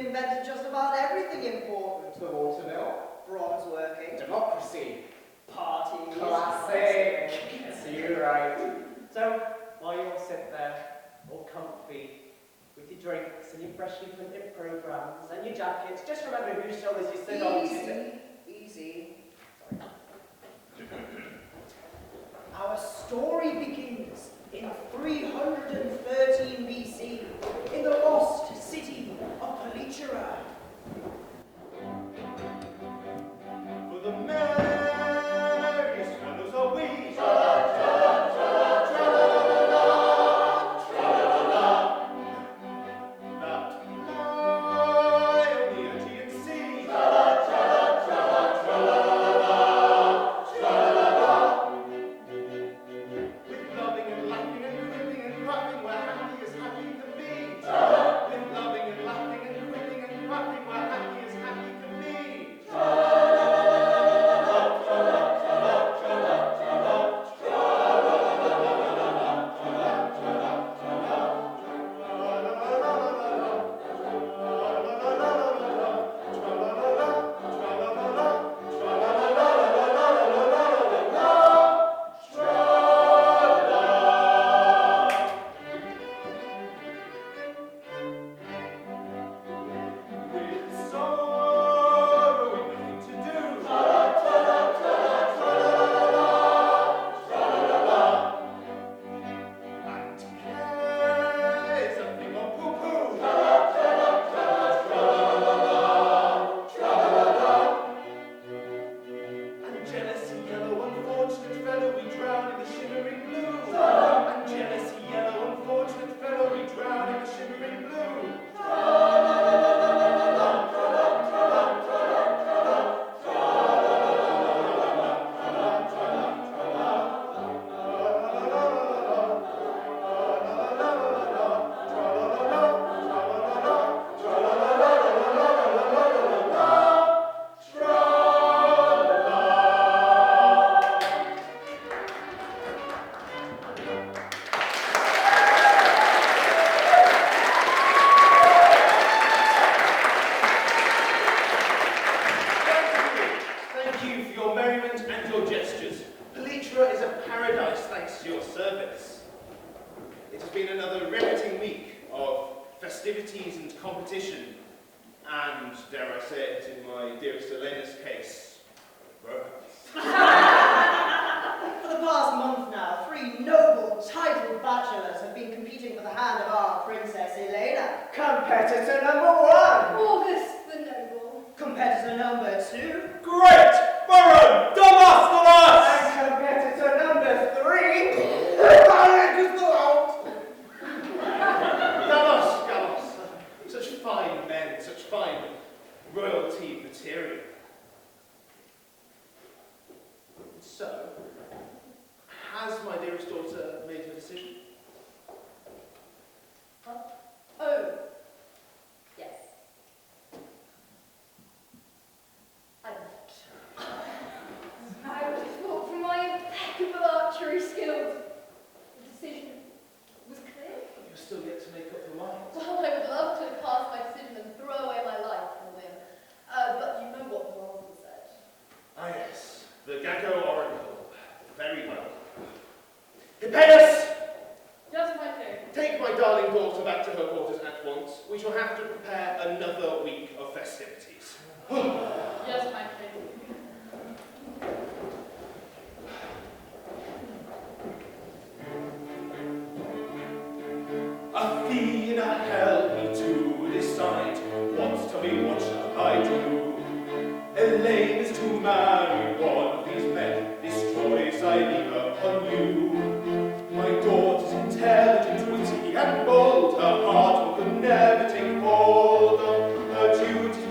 invented just about everything important. The water mill. Bronze working. Democracy. Parties. Classic. So you're right. So, while you all sit there, all comfy, with your drinks and your freshly printed programs and your jackets, just remember whose shoulders you sit on to. Easy. Our story begins in 313 BC, in the lost city of Polychera. For the merriest fellows are we.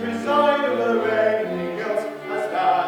Preside over anything else as bad.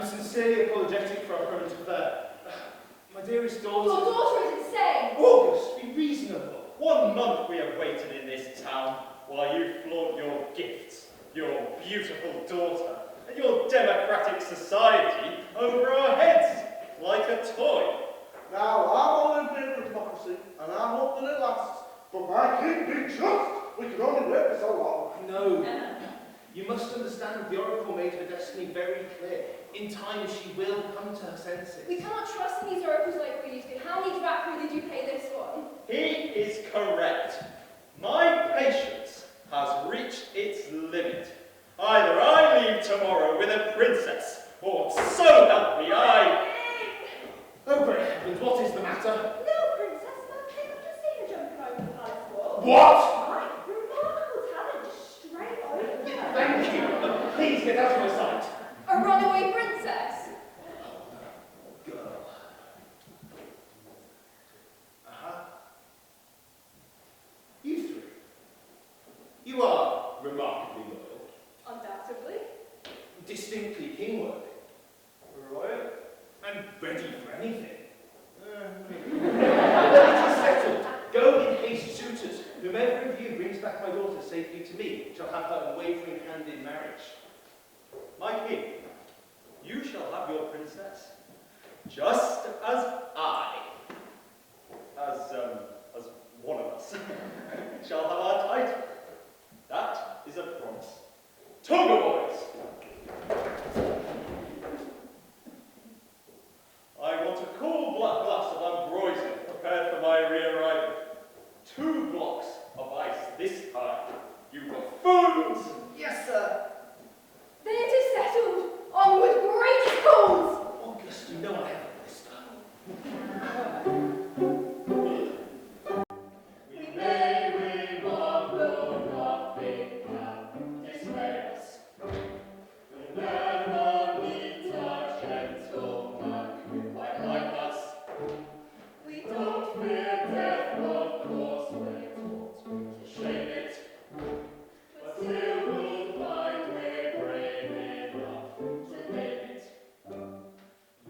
Sincerely apologetic for our current affair. My dearest daughter... Your daughter is insane! August, be reasonable. 1 month we have waited in this town while you flaunt your gifts, your beautiful daughter, and your democratic society over our heads, like a toy. Now, I'm all in favour of democracy, and I hope that it lasts. But my king be just! We can only wait for so long. No. You must understand the Oracle made her destiny very clear. In time, she will come to her senses. We cannot trust in these oracles like we used to. How many drachma did you pay this one? He is correct. My patience has reached its limit. Either I leave tomorrow with a princess, or so help me I... Oh, great heavens, what is the matter? No, princess, nothing. I'm just seeing a jump over the palace wall. What? My remarkable talent, just straight over. Thank you. Please get out of my sight. A runaway princess? Girl. You three. You are remarkably loyal. Undoubtedly. Distinctly kingwork. ready for anything. Well, it is settled. Go in haste, suitors. Whomever of you brings back my daughter safely to me shall have her unwavering hand in marriage. My king, you shall have your princess, just as as one of us, shall have our title. That is a promise. Tonga boys! I want a cool black glass of ambrosia prepared for my re-arrival. 2 blocks of ice this time, you buffoons! Yes, sir. Then it is settled. Onward, great schools! August, you know I have a blister. We may remark, will not think can dismay us. We never meet a gentleman quite like us. We don't fear death, of course, we're taught to shame it. But still we'll find we're brave enough to name it.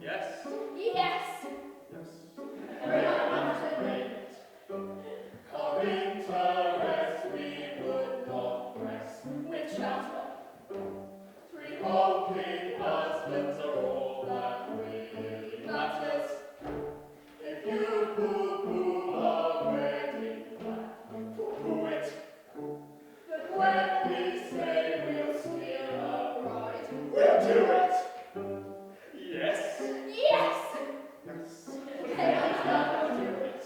Yes, Yes! Brave enough to name it. Our interest we would not press with chatter. 3 hulking husbands are all that really matters. If you pooh-pooh our wedding plan, pooh-pooh it. But when we say we'll steal a bride, we'll do it. yes. Yes! We'll do it.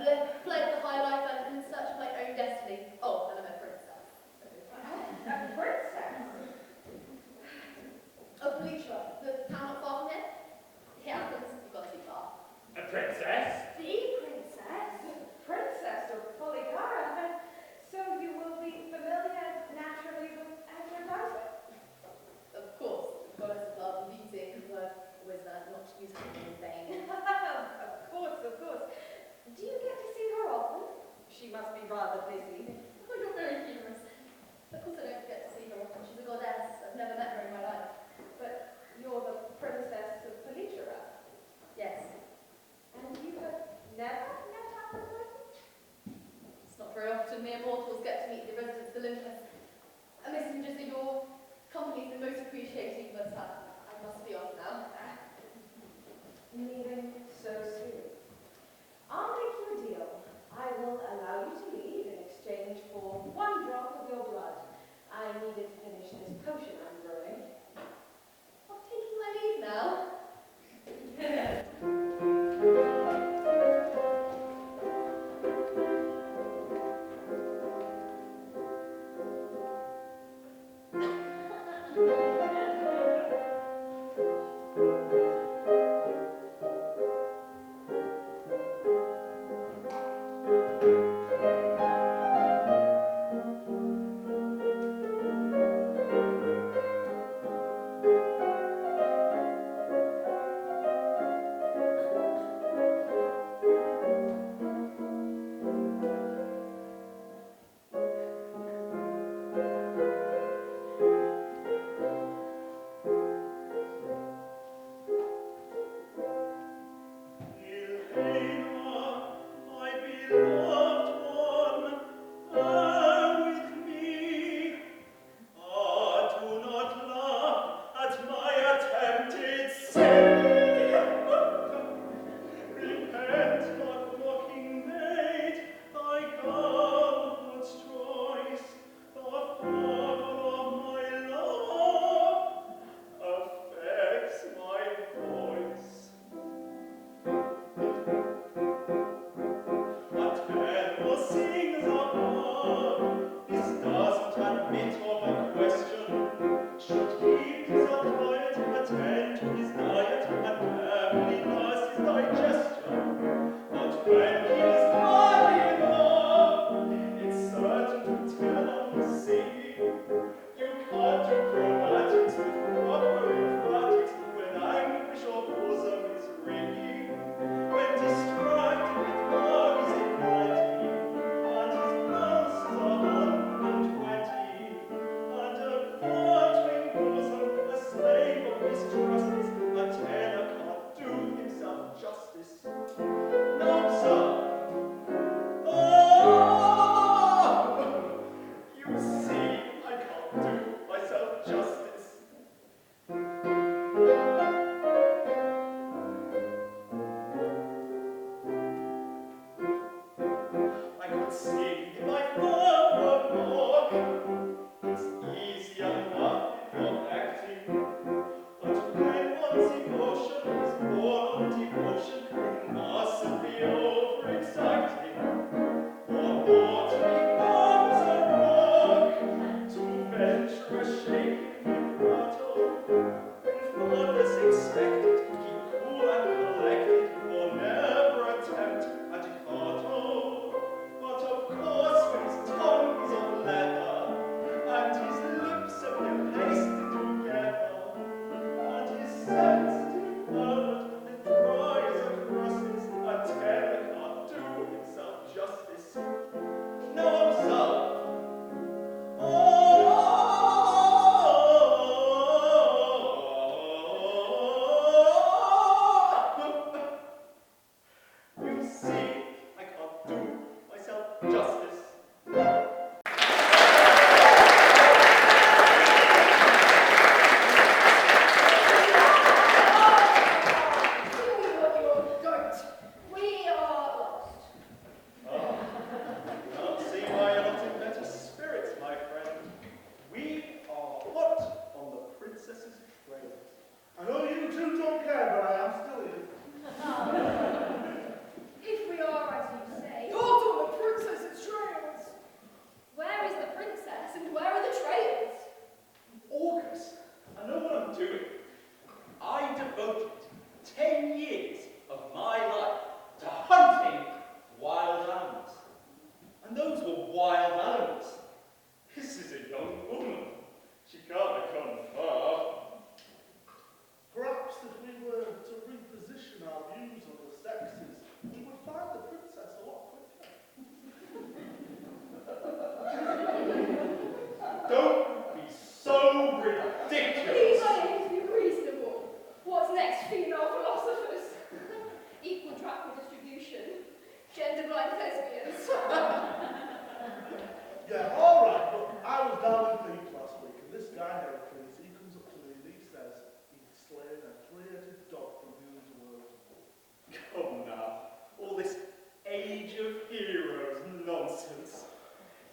fled the high life and in search of my own destiny. Oh, and I'm a princess. A princess? Of Felicia, the town not far from here. Yeah, you've gone too far. A princess? The princess? Princess of Polycara. So you will be familiar naturally with Aphrodite? Of course, the goddess of love and beauty, but was that not used in vain? Of course, of course. Do you get to see her often? She must be rather busy. Oh, you're very humorous. Of course I don't get to see her often. She's a goddess. I've never met her in my life. But you're the princess of Polycara. Yes. And you have never met Aphrodite? It's not very often mere mortals get to meet the residents of Olympus. A messenger to your company's been most appreciating, but I must be off now. Leaving so soon. I'll make you a deal. I will allow you to leave in exchange for 1 drop of your blood. I need it to finish this potion I'm brewing. I'm taking my leave now. don't care, but I am still here. If we are, as you say,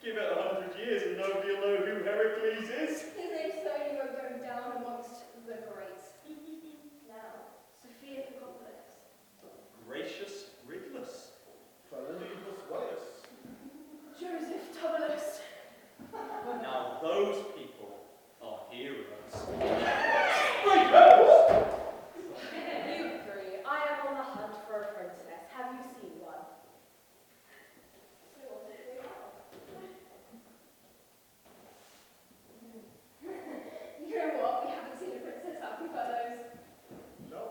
Give it 100 years and nobody will know who Heracles is. His name certainly won't go down amongst the greats. Now, Sophia Picopoulos. Gracious Regulus. Philonius Wales. Joseph Tubalus. Now those people are heroes. You three, I am on the hunt for a princess. Have you seen one? So what did they have? You know what? We haven't seen a princess, have we, fellows? No.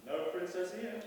No princess here.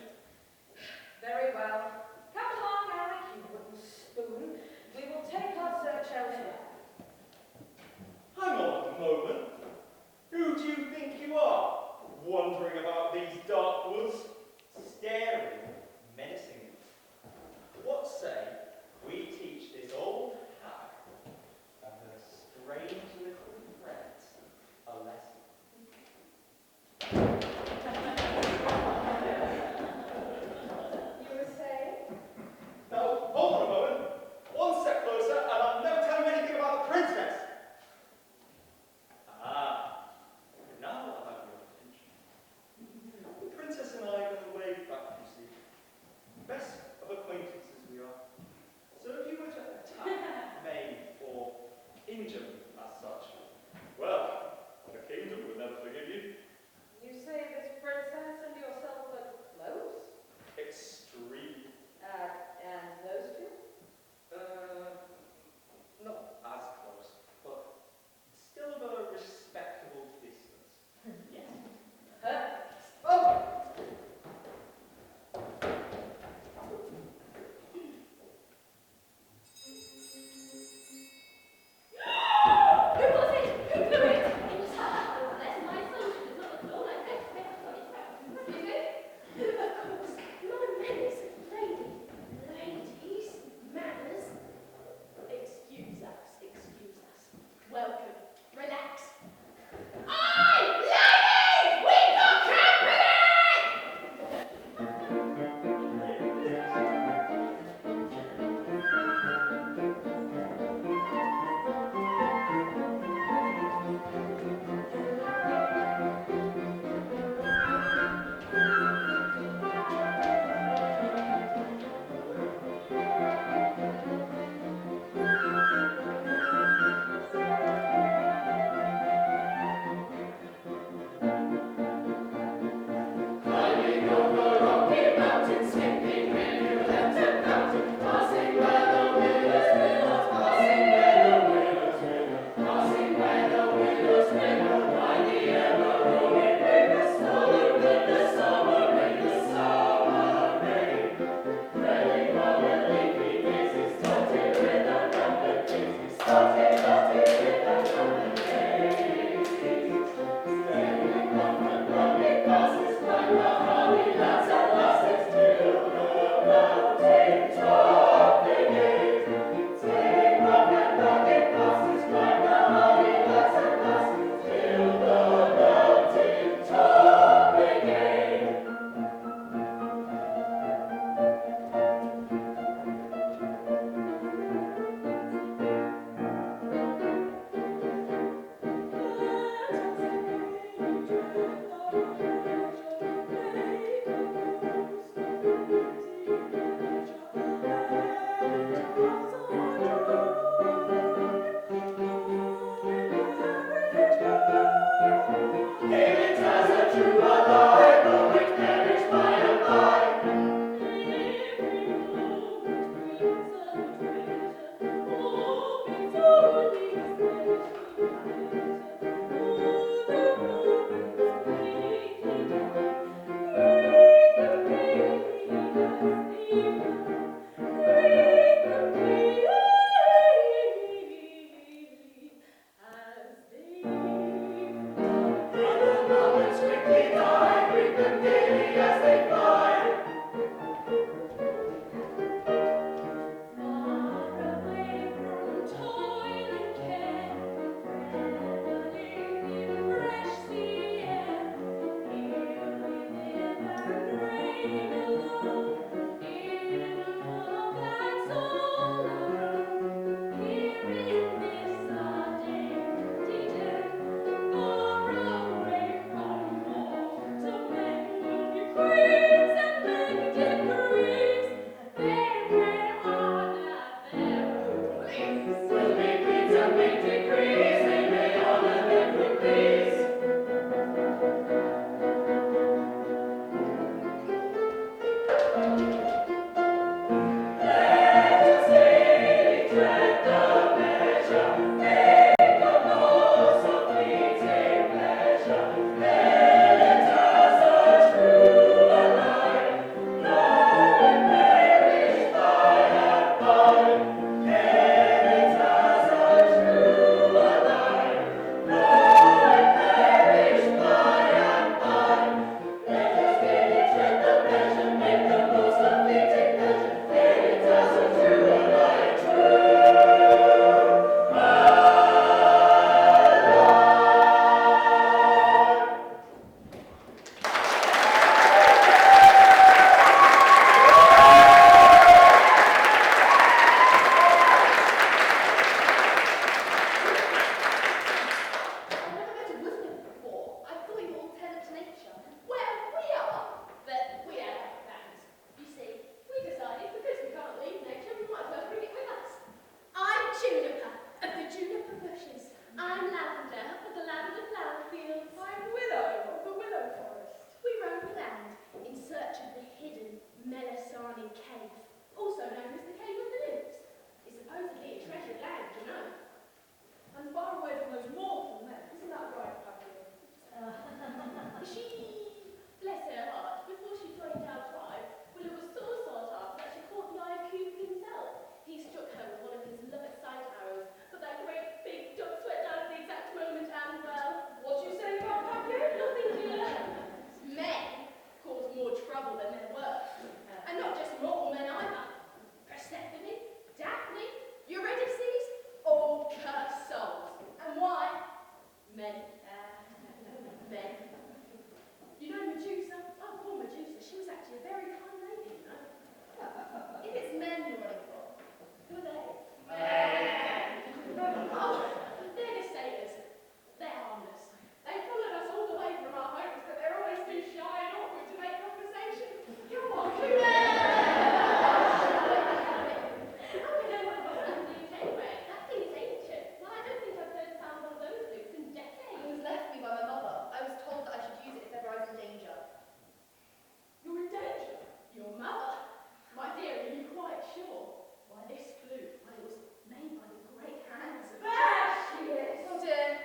sure. Why, this flute, well, it was made by the great hands of... There she is! Oh dear.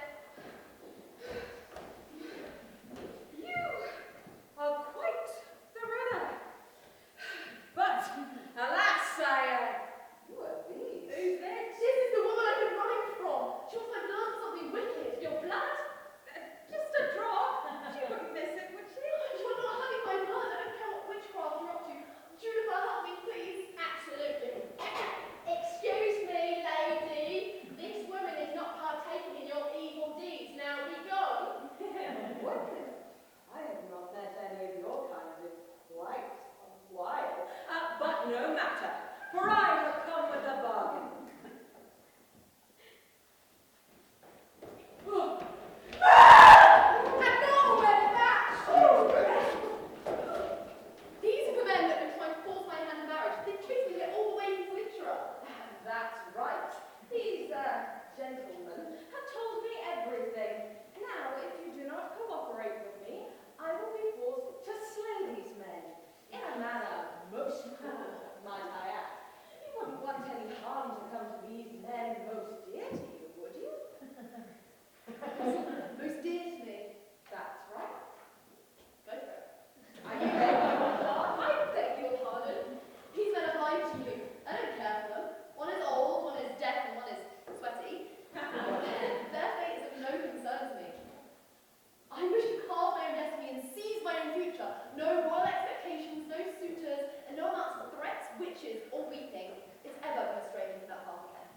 You are quite the runner. But, alas, who are these? Who's this? This is the woman I've been running from. She wants my blood for something wicked. Your blood? Just a drop. She wouldn't miss it, would she? You're not having my blood. I don't care what witchcraft you're up to. Juniper, help me, please. Absolutely. Excuse me, lady. This woman is not partaking in your evil deeds. Now we go. What? I have not met any of your kind in quite a while. But no matter, for I have come with a bargain. And now we're back. These are the men that have been trying to force my hand in marriage. They've chased me all the way from Litera. That's right. These gentlemen have told me everything. Now, if you do not cooperate with me, I will be forced to slay these men in a manner most cruel, might I add. You wouldn't want any harm to come to these men most dear to you, would you? Most dear to me. That's right. Go for it. Are you ready? I beg your pardon. These men have lied to you. I don't care for them. One is old, one is deaf, and one is sweaty. Their fate is of no concern to me. I wish to carve my own destiny and seize my own future. No royal expectations, no suitors, and no amounts of threats, witches, or weeping is ever going to stray me from that path again.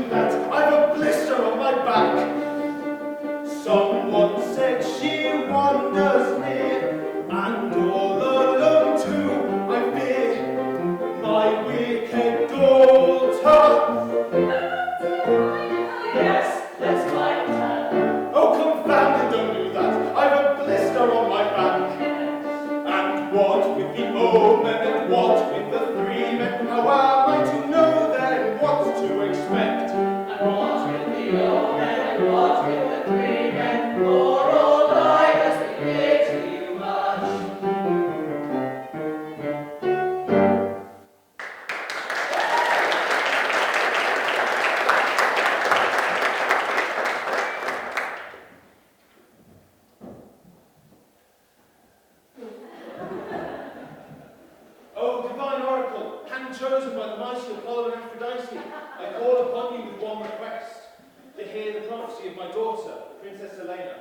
do that. I've a blister on my back. Someone said she wanders near, and all alone too I fear my wicked daughter. Yes, let's find her. Oh, confound it, don't do that. I've a blister on my back. And what with the omen and what with the three men, how am I to know then what to expect? And what with the old men, and what with the three men, or all I must be clear to you much. Oh, divine oracle, hand chosen by the mighty Apollo and Aphrodite, I call upon you with one request, to hear the prophecy of my daughter, Princess Helena.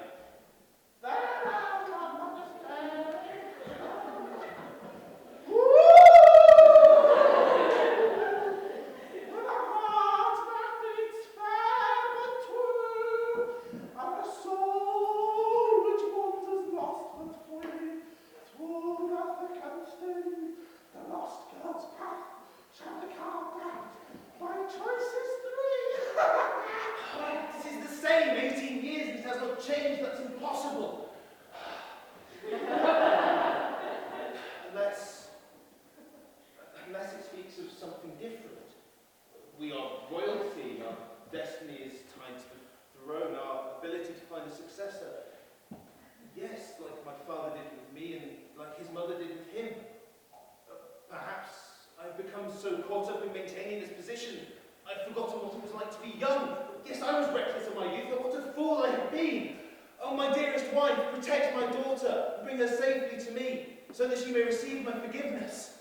This is the same, 18 years, and it has not changed, that's impossible. Unless it speaks of something different. We are royalty, our destiny is tied to the throne, our ability to find a successor. Yes, like my father did with me and like his mother did with him. Perhaps I've become so caught up in maintaining this position, I've forgotten what it was like to be young. Yes, I was reckless in my youth, but what a fool I have been. Oh, my dearest wife, protect my daughter and bring her safely to me, so that she may receive my forgiveness.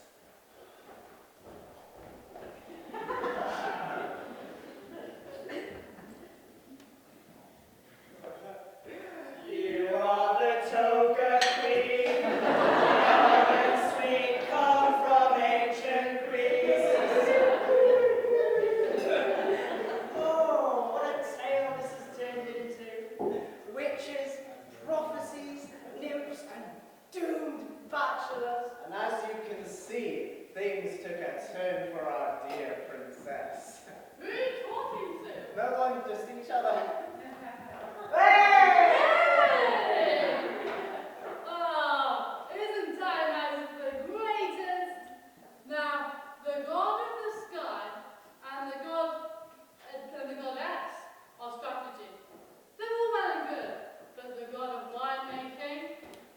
You are the toga queen, young and sweet, come from ancient Greece. Oh, what a tale this has turned into. Witches, prophecies, nymphs, and doomed bachelors. And as you can see, things took a turn for our dear princess. Who are you talking to? No one, just each other. Hey! Oh, isn't that nice? The greatest? Now, the god of the sky and the goddess are strategy. They're all well and good, but the god of winemaking,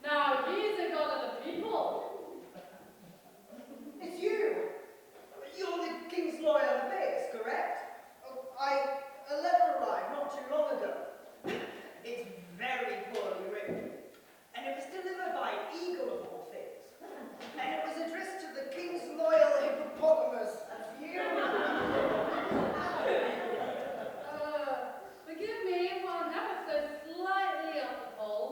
now he's the god of the people. It's you. You're the king's loyal affairs, correct? Oh, a letter arrived not too long ago. It's very poorly written, and it was delivered by Eagle of all things. And it was addressed to the king's loyal hippopotamus. That's you. Forgive me if I'm ever so slightly off the pole,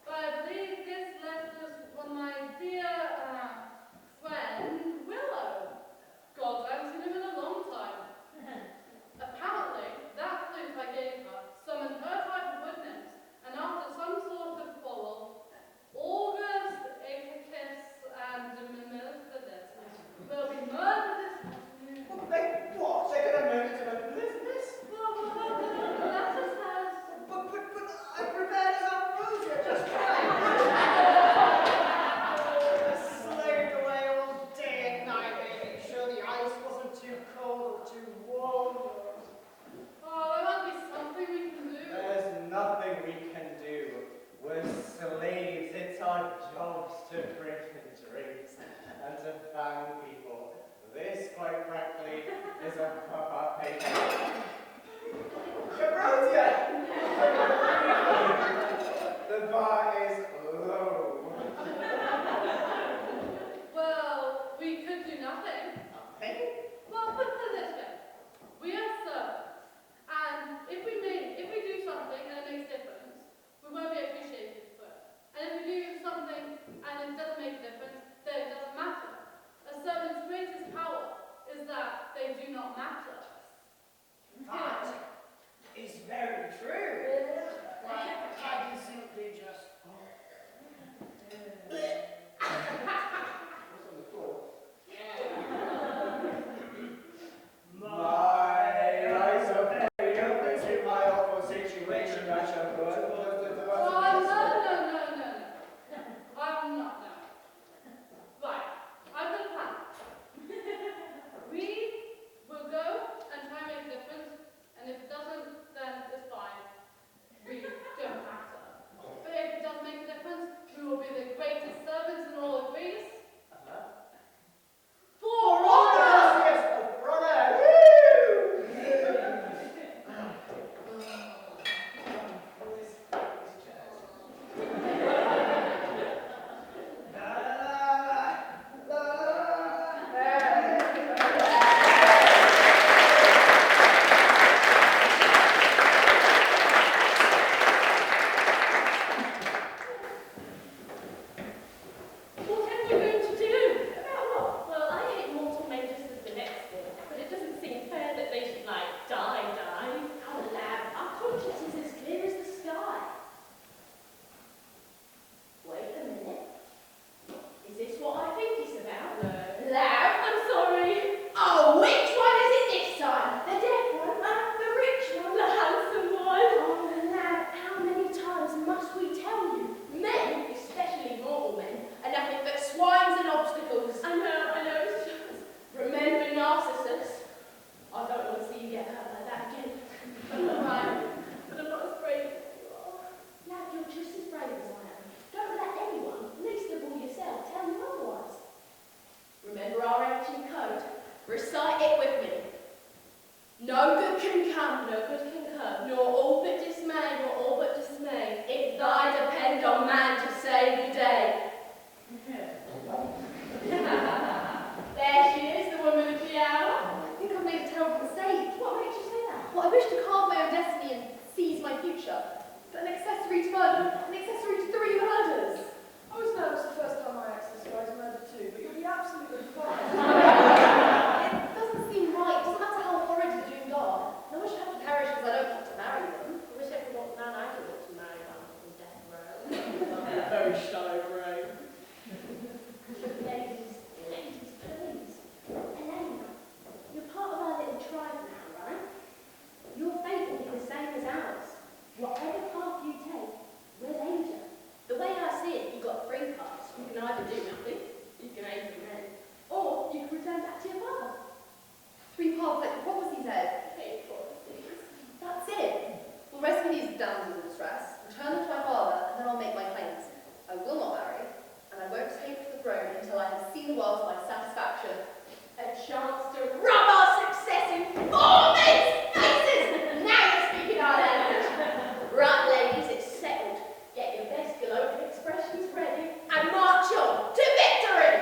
but I believe this letter was from my dear friend Willow. God, I haven't seen him in a long time. Apparently, that flute I gave her summoned her type of witness, and after some sort of quarrel, August, Apicus, and Mimilipidus will be murdered this afternoon. What? They're going to murder to open business? Well, the letter says... But I prepared as ambrosia just right. Slaved away all day and night, making sure the ice wasn't too cold or too warm. Oh, there must be something we can do. There's nothing we can do. We're slaves. It's our jobs to bring the drinks and to fan people. This, quite frankly, is a proper paper. Ambrosia! The bar is low. Well, we could do nothing. Nothing? Well, put it this way. We are servants. And if we do something and it makes a difference, we won't be appreciated for it. And if we do something and it doesn't make a difference, then it doesn't matter. A servant's greatest power is that they do not matter. no good can come, nor all but dismay, nor all but dismay, if thy depend on man to save the day. There she is, the woman of the hour. I think I've made a terrible mistake. What makes you say that? Well, I wish to carve my own destiny and seize my future. But an accessory to murder, an accessory to 3 murders. I was nervous the first time I exercised murder too, but you'll be absolutely fine. It doesn't seem right. It doesn't matter how horrid the doomed are. No one should have to perish because I don't want to marry them. I wish everyone man I could want to marry them on death row. Very shallow grave. Ladies, please. Elena, you're part of our little tribe now, right? Your fate will be the same as ours. Whatever path you take, we're danger. The way I see it, you've got 3 paths. You can either do nothing, you can aid the men, or you can return back to your father. 3 paths like the prophecy said. Hate prophecies. That's it. We'll rescue these damsels in distress, return them to my father, and then I'll make my claims. I will not marry, and I won't take the throne until I have seen the world to my satisfaction. A chance to rub our success in 4 men's faces! Now you're speaking our language. Right, ladies, it's settled. Get your best global expressions ready and march on to victory!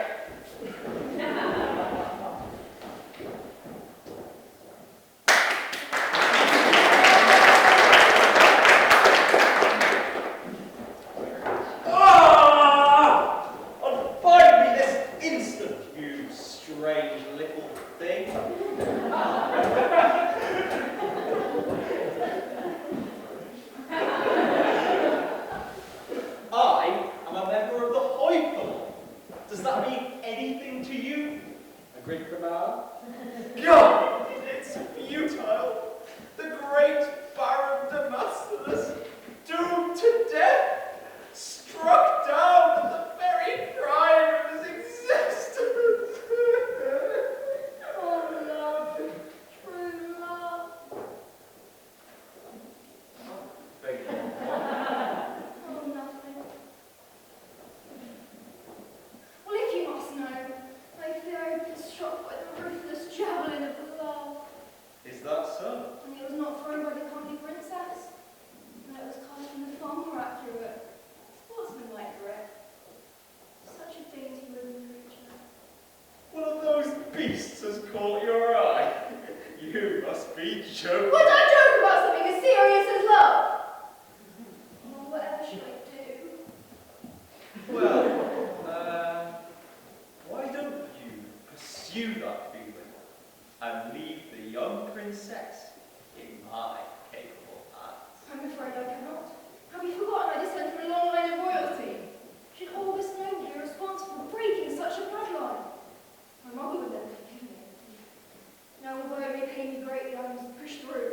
Unbind me this instant, you strange little thing. I am a member of the Hoypal. Does that mean anything to you? A great renown. God, it's futile. The great Baron Damascus, doomed to death, struck down at the very prime of his existence. Oh, love, true love. Beg your pardon. Oh, nothing. Well, if you must know, I fear I've been struck by the ruthless javelin of love. Is that so? And it was not thrown by the comely princess. No, it was cast from the far more accurate, sportsmanlike grip. Such a dainty living creature. One of those beasts has caught your eye. You must be joking. Would I joke about something as serious as love? Oh, whatever should I do? Well, why don't you pursue that feeling and leave the young princess in my capable hands? I'm afraid I cannot. Have you forgotten I descend from a long line of royalty? Should all this noble be responsible for breaking such a bloodline? My mother would then forgive me. Now, although it may pain me greatly, I must push through.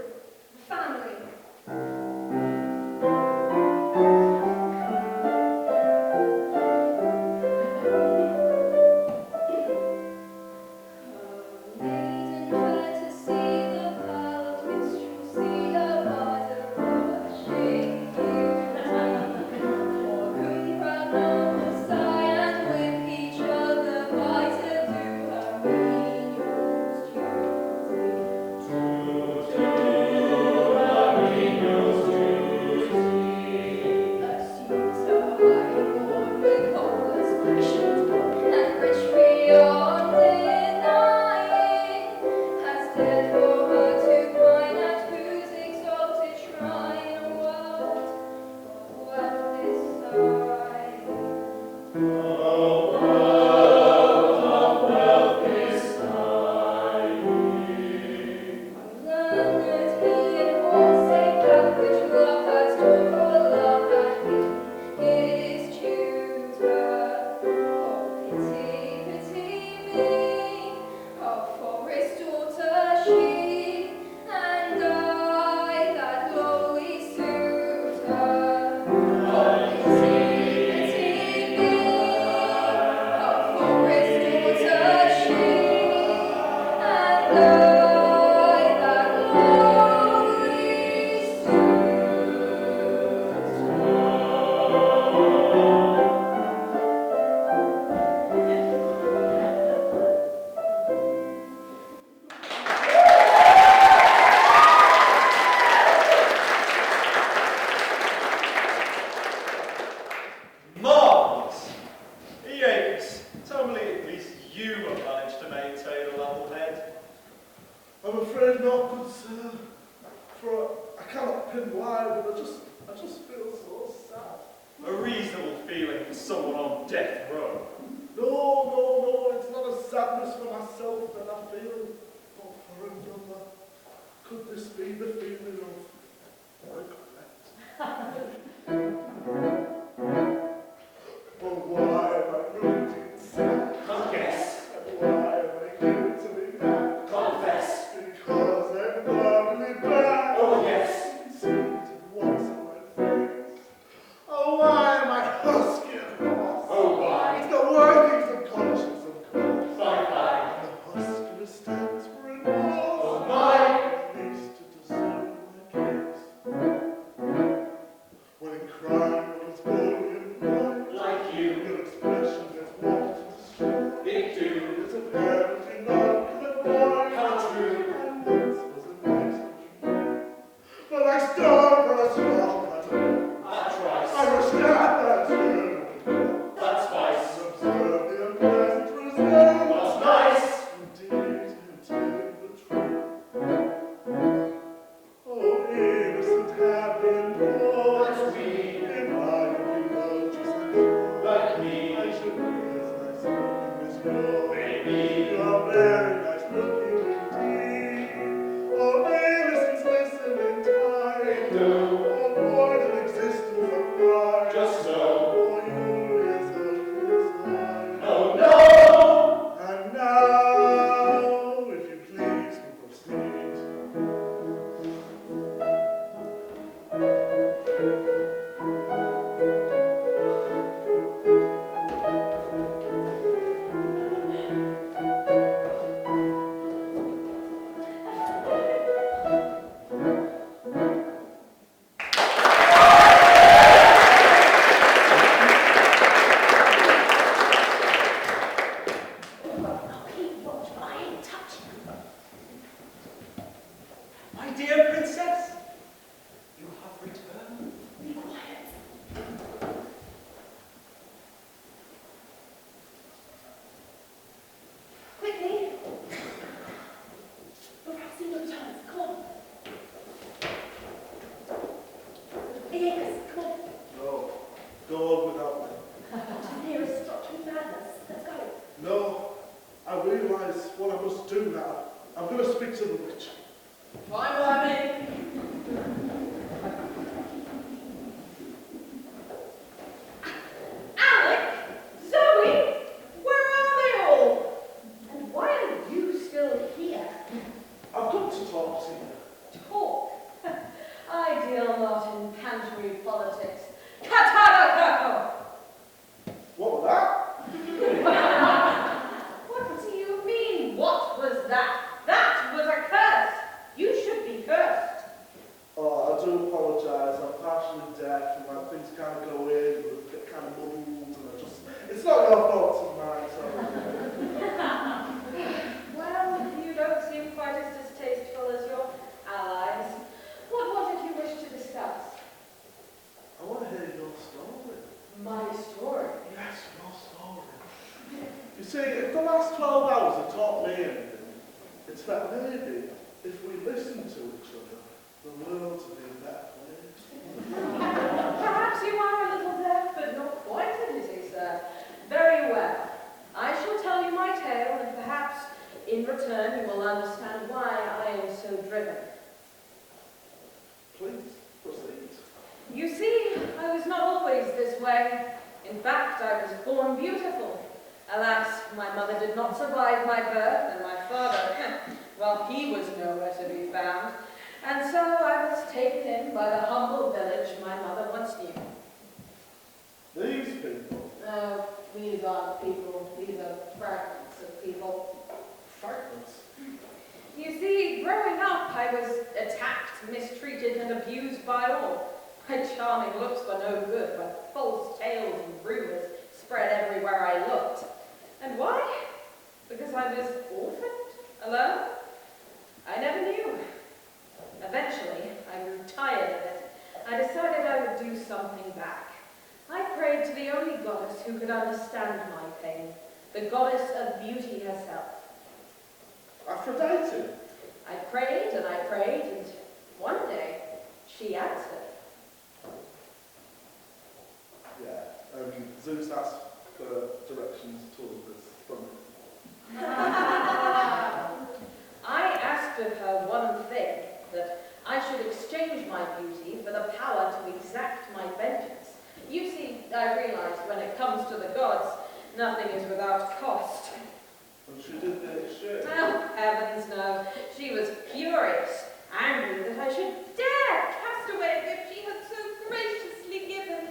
asking why, but I just feel so sad. A reasonable feeling for someone on death row. No, it's not a sadness for myself that I feel, but for another. Could this be the feeling of regret? Oh, why am I looking sad? Confess. And why am I here to be mad? Confess. Because I'm mortally bad. Oh, yes. Sweet and once on my face. Oh, why am I husky and cross? Oh, why? It's the workings of conscience, of course. Fine. The husky stands for remorse. Oh, my. At least to deserve my case. When in crime was boldly employed, Like you. your expression is what to destroy. It do. It's apparently none could avoid. How true. And once was a nice dream. But I start for a strong battle. That's I right. wish that you That's twice. observe the unpleasant result. That's nice. Indeed, you tell the truth. Oh, innocent, happy, and poor. That's we. If I could be virtuous and true, Like me. I should be as nice looking as you. Maybe. You're very nice looking indeed. Oh, innocence, listen in time. Do. Avoid an existence of crime. Just so. For you is helpless I. Oh, no. And now, if you please, we proceed. I'll keep watch, but I ain't touching them. My dear princess, you have returned. Be quiet. Quickly. Before I see no chance, come on. Yes, come on. No, go on without me. What here is struck me madness. Let's go. No, I realise what I must do now. I'm going to speak to the witch. Fine by me. Alec! Zoe! Where are they all? And why are you still here? I've come to talk to you. Talk? I deal not in pantry politics. Katarako! What was that? What do you mean, what was that? That was a curse! You should be cursed. Oh, I do apologise. I'm partially deaf and my things kind of go in and get kind of muddled and it's not your fault, it's mine, sorry. Well, you don't seem quite as distasteful as your allies. What was it you wished to discuss? I want to hear your story. My story. Yes, your story. You see, if the last 12 hours have taught me anything, it's that maybe if we listen to each other, the world will be a better place. Perhaps you are a little deaf, but not quite a dizzy, sir. Very well. I shall tell you my tale, and perhaps in return you will understand why I am so driven. Please, proceed. You see, I was not always this way. In fact, I was born beautiful. Alas, my mother did not survive my birth, and my father, well, he was nowhere to be found. And so I was taken in by the humble village my mother once knew. These people. Oh, these aren't people. These are fragments of people. Fragments. You see, growing up, I was attacked, mistreated, and abused by all. My charming looks were no good, but false tales and rumors spread everywhere I looked. And why? Because I was orphaned, alone? I never knew. Eventually, I grew tired of it. I decided I would do something back. I prayed to the only goddess who could understand my pain, the goddess of beauty herself. Aphrodite. I prayed, and one day, She answered. Yeah, Zeus asked for directions towards this from I asked of her one thing, that I should exchange my beauty for the power to exact my vengeance. You see, I realized when it comes to the gods, nothing is without cost. And she did the exchange. Oh, heavens no. She was furious, angry that I should dare cast away a gift she had so graciously given.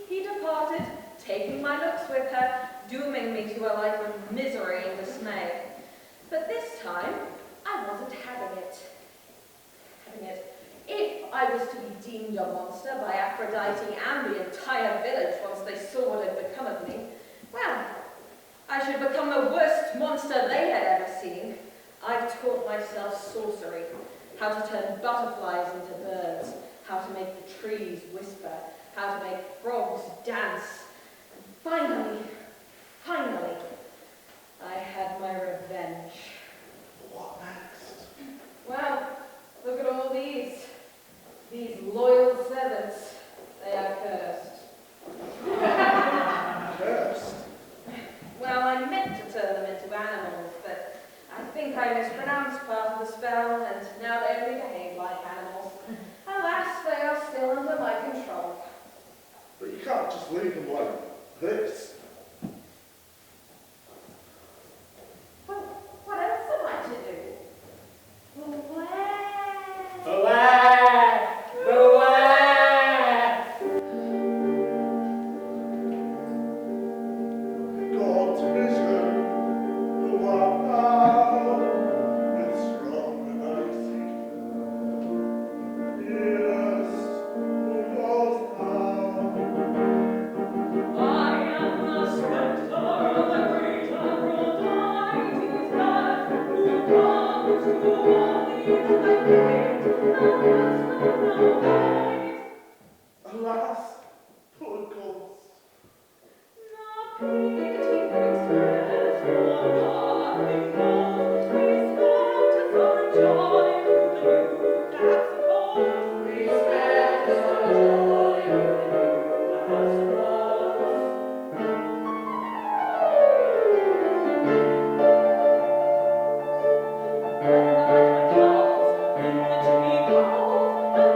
He departed, taking my looks with her, dooming me to a life of misery and dismay. But this time, I wasn't having it. If I was to be deemed a monster by Aphrodite and the entire village once they saw what had become of me, well, I should become the worst monster they had ever seen. I've taught myself sorcery, how to turn butterflies into birds, how to make the trees whisper, how to make frogs dance. And finally, I had my revenge. What next? Well, look at all these loyal servants. They are cursed. Cursed? Well, I meant to turn them into animals, but I think I mispronounced part of the spell, and now they only behave like animals. Alas, they are still under my control. But you can't just leave them like this. Well, what else am I to do? Beware! Beware! God's vision, who art thou? With strong and icy Hearest, who knowest thou? I am the spectre of the great Aphrodite's death, who comes to warn thee that the great thou canst not now wait. Alas, poor ghost. Now pity princess, for nothing knows, respect for joy to the youth that's supposed, respect for joy to the youth that's supposed. When night calls, in which he calls,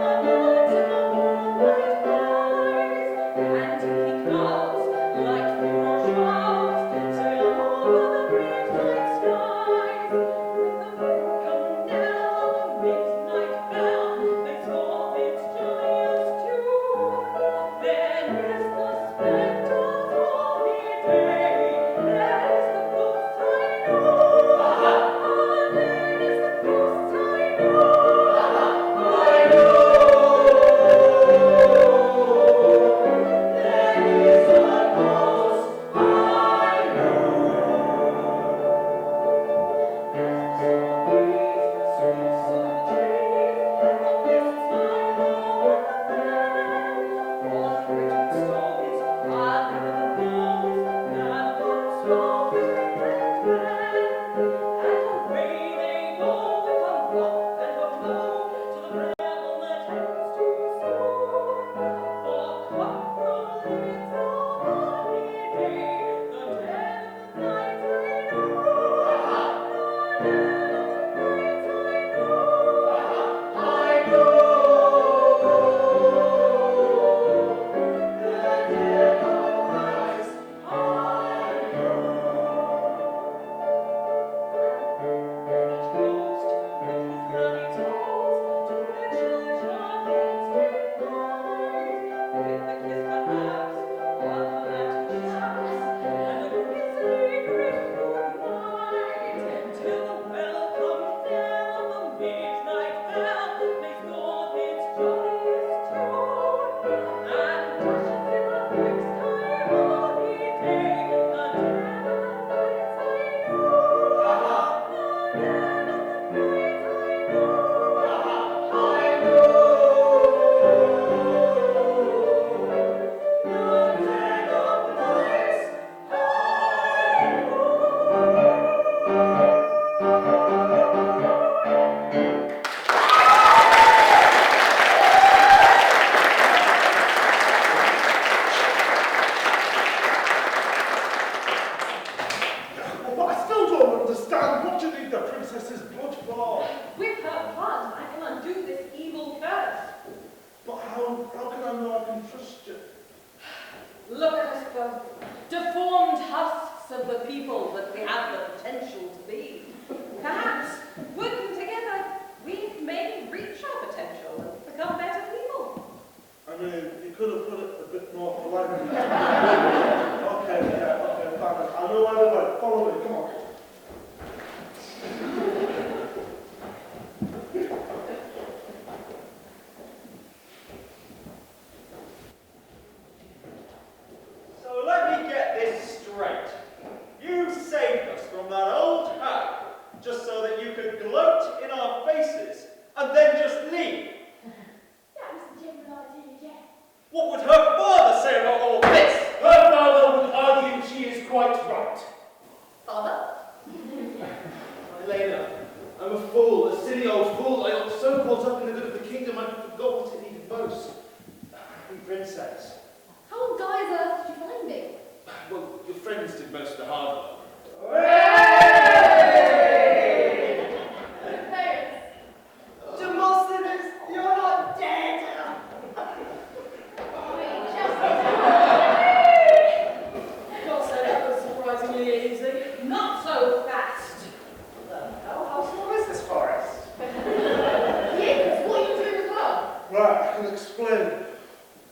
Right, I can explain.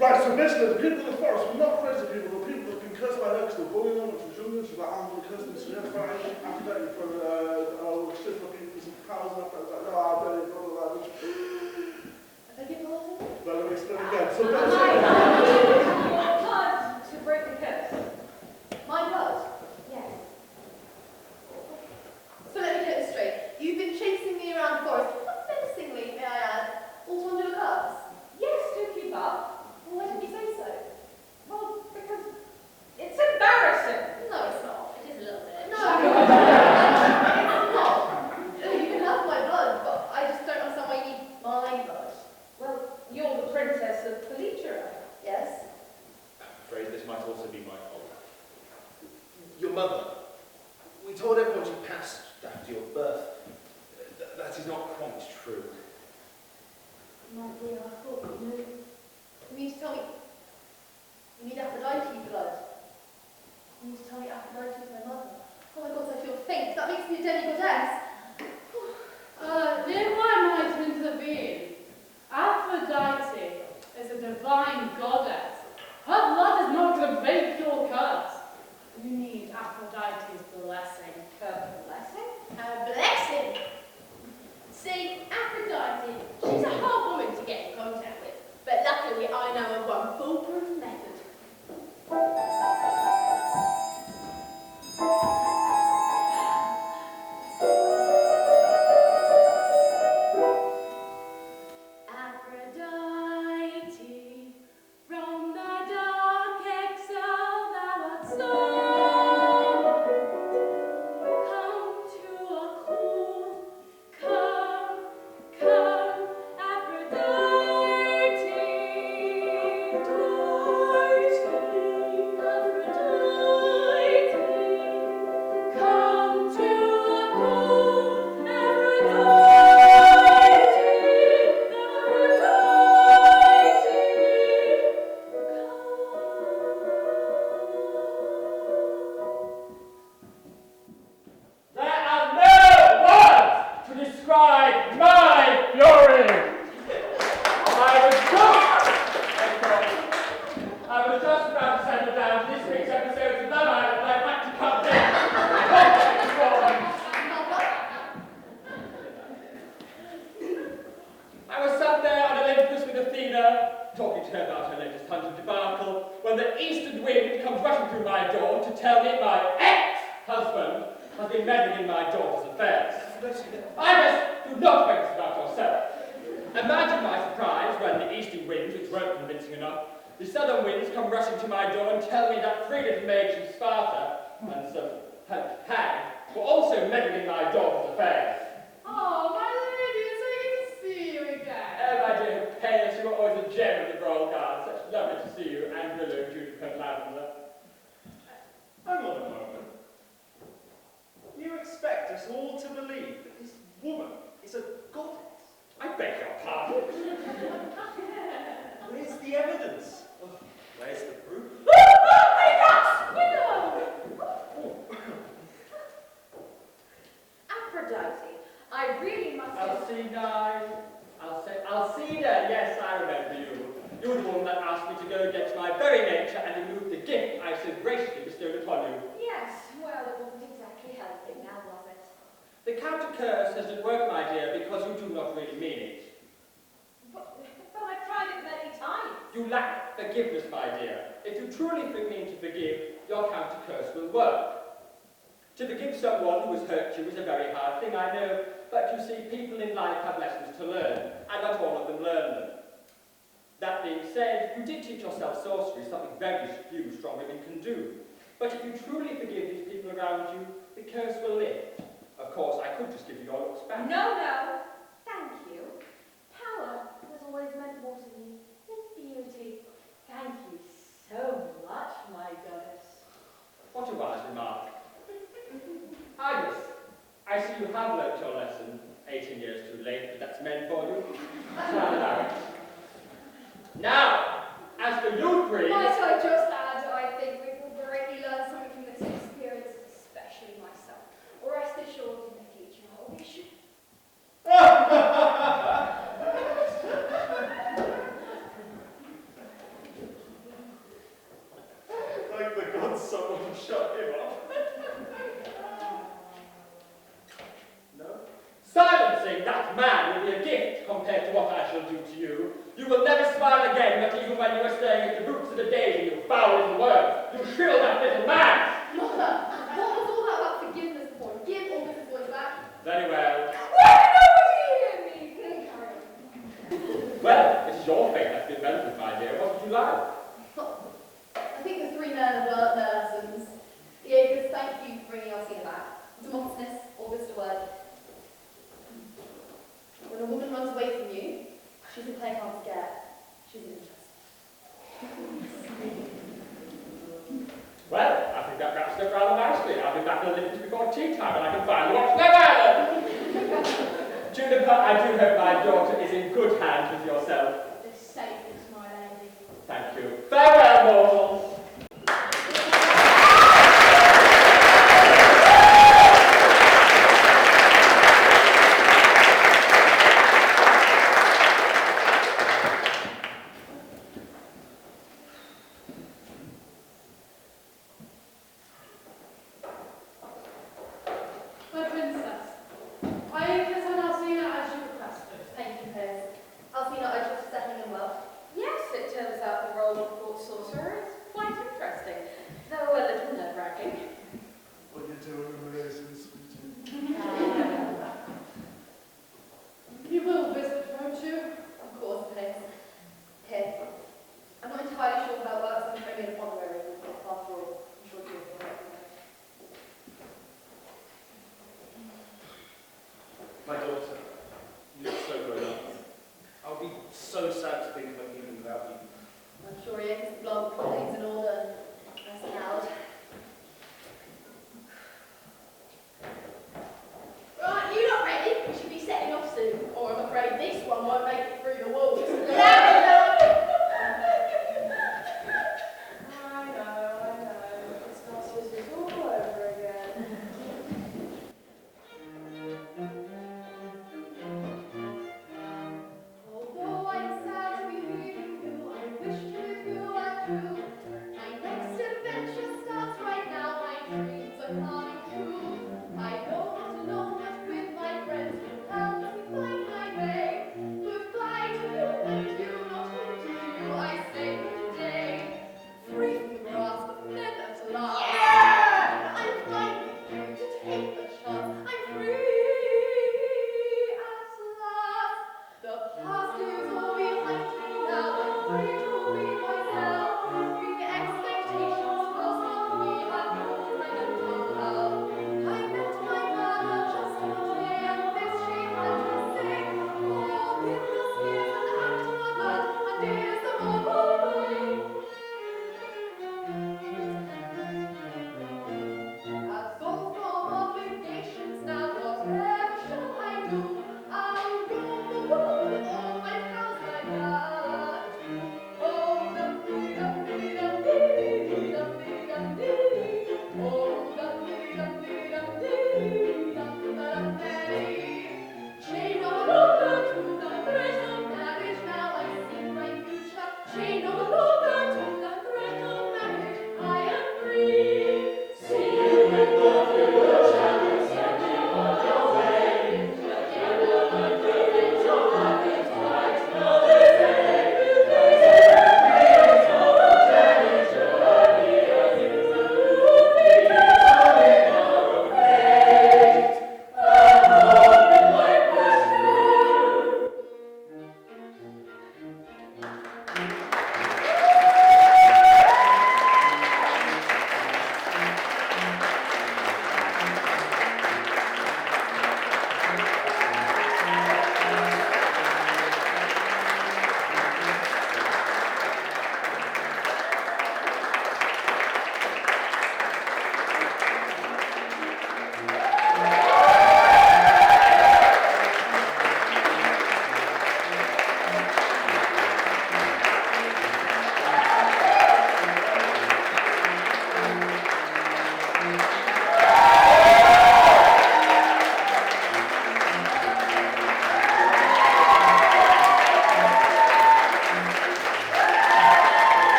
Right, so basically, the people in the forest were not crazy people, the people that have been cursed by her because they were bullying them, which was younger, she was like, I'm going to curse them, so yeah, fine, Aphrodite for, shit for people, some powers, and I was like, no, I'll tell you, blah, blah, blah. I beg your pardon? Well, let me explain again. So Your basically, blood to break the curse. My blood. Yes. So let me get this straight. You've been chasing me around the forest, menacingly, may I add, all to undo a curse. Yes, to keep up. Well, why didn't you say so? Well, because it's embarrassing. No, it's not. It is a little bit. No, it's not. You can have my blood, but I just don't understand why you need my blood. Well, you're the princess of Felicia. Yes? I'm afraid this might also be my fault. Your mother. We told everyone she passed after your birth. That is not quite true. My dear, I thought you knew. You mean to tell me you need Aphrodite blood? You mean to tell me Aphrodite is my mother? Oh my god, I feel faint. That makes me a demi-goddess. Dear, I might intervene. Aphrodite is a divine goddess. Her blood is not going to break your curse. You need Aphrodite's blessing. Her blessing? A blessing. See, Aphrodite, she's a hard woman to get in contact with, but luckily I know of one foolproof method. Aphrodite, from the dark exile thou art sown, come to a cool, come, Aphrodite, come to a cool, There are no words to describe my fury. I was just about to settle down to this week's episode of Love Island, but I've had to cut I was sat there on Olympus with Athena, talking to her about her latest hunting debacle, when the eastern wind comes rushing through my door to tell me my ex-husband has been meddling in my daughter's affairs. Iris, do not make this about yourself. Imagine my surprise when the eastern winds, which weren't convincing enough, the southern winds come rushing to my door and tell me that 3 little maids from Sparta and some hag were also meddling in my daughter's affairs. Oh, my lady, it's so good to see you again. Oh, my dear Payas, you were always a gem of the Royal Guard. Such lovely to see you, and Willow, Judith, and Lavender. Hang on a moment. You expect us all to believe that this woman is a goddess? I beg your pardon. Where's the evidence? Where's the proof? Aphrodite, I really must Alcina, yes, I remember you. You were the one that asked me to go against my very nature and remove the gift I so graciously bestowed upon you. Yes, well, it wasn't exactly helping, now was it? The counter curse doesn't work, my dear, because you do not really mean it. But I've tried it many times. You lack forgiveness, my dear. If you truly mean to forgive, your counter curse will work. To forgive someone who has hurt you is a very hard thing, I know, but you see, people in life have lessons to learn, and not all of them learn them. That being said, you did teach yourself sorcery, something very few strong women can do. But if you truly forgive these people around you, the curse will lift. Of course, I could just give you your looks back. No, thank you. Power has always meant more to me than beauty. Thank you so much, my goddess. What a wise remark. Iris, I see you have learnt your lesson. 18 years too late, but that's meant for you. Shall allow it. Now, as for you three... Might I just add, I think we've all greatly learned something from this experience, especially myself. Rest assured in the future, I'll be sure. to you. You will never smile again, not even when you are staying at the roots of the daisy, you foul little words. You shrill that little man! Mother, what was all that about forgiveness for? Give all Mrs. Boyd back. Very well. Why did nobody hear me? Carry on. Well, it is your fate that's been relevant, my dear. What would you like? I think the three men have learnt their lessons. Iagus, thank you for bringing Alcina back. Demosthenes, August a word. When a woman runs away from you, she isn't playing hard to get. She's interested. Well, I think that wraps it up rather nicely. I'll be back in Olympus before tea time and I can finally watch Love Island. Juniper, I do hope my daughter is in good hands with yourself. The safest, my lady. Thank you. Farewell, mortals. My princess, Iagus and Alcina as you requested. Thank you, Piers. Alcina, I trust settling in well. Yes, it turns out the role of court sorcerer is quite interesting, though a little nerve-wracking. What you're doing amazing, sweetie. You will visit, won't you? Of course, Piers. Here. I'm not entirely sure how that works. I'm only an honorary, after all. I'm sure you'll know. My daughter, you look so grown up. I'll be so sad to think of an evening without you. I'm sure Iagus' blunt clothing's in order. Rest now.